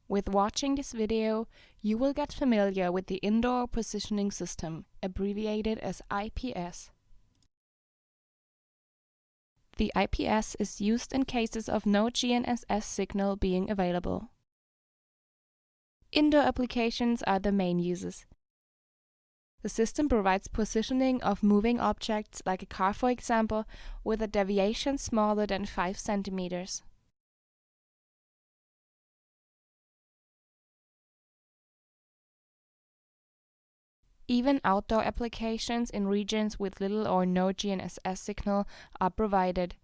With watching this video, you will get familiar with the Indoor Positioning System, abbreviated as IPS. The IPS is used in cases of no GNSS signal being available. Indoor applications are the main uses. The system provides positioning of moving objects, like a car for example, with a deviation smaller than 5 centimeters. Even outdoor applications in regions with little or no GNSS signal are provided.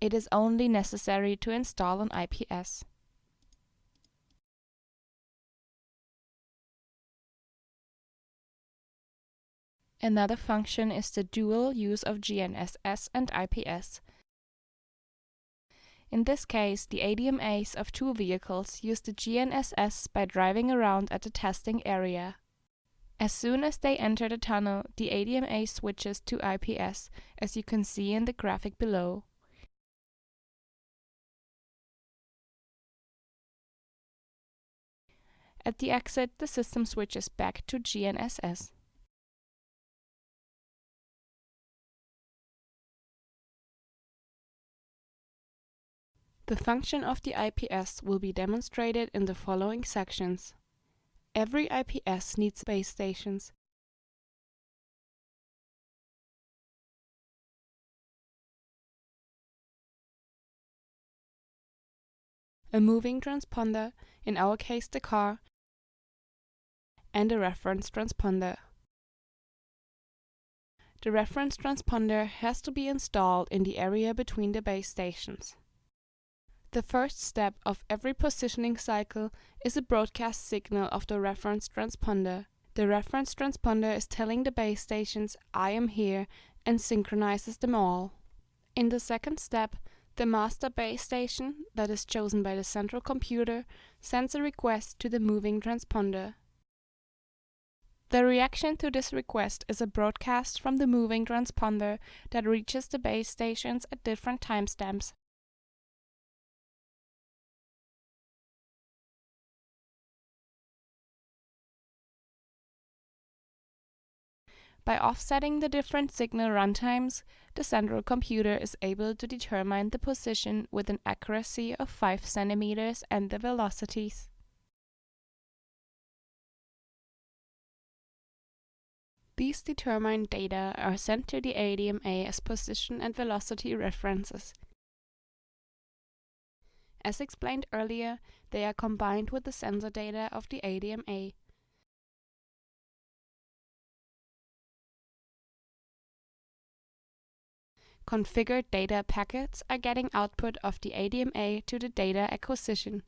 It is only necessary to install an IPS. Another function is the dual use of GNSS and IPS. In this case, the ADMAs of two vehicles use the GNSS by driving around at the testing area. As soon as they enter the tunnel, the ADMA switches to IPS, as you can see in the graphic below. At the exit, the system switches back to GNSS. The function of the IPS will be demonstrated in the following sections. Every IPS needs base stations. A moving transponder, in our case the car, and a reference transponder. The reference transponder has to be installed in the area between the base stations. The first step of every positioning cycle is a broadcast signal of the reference transponder. The reference transponder is telling the base stations, "I am here," and synchronizes them all. In the second step, the master base station, that is chosen by the central computer, sends a request to the moving transponder. The reaction to this request is a broadcast from the moving transponder that reaches the base stations at different timestamps. By offsetting the different signal runtimes, the central computer is able to determine the position with an accuracy of 5 centimeters and the velocities. These determined data are sent to the ADMA as position and velocity references. As explained earlier, they are combined with the sensor data of the ADMA. Configured data packets are getting output of the ADMA to the data acquisition.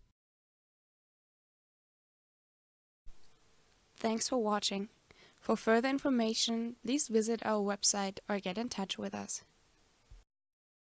Thanks for watching. For further information, please visit our website or get in touch with us.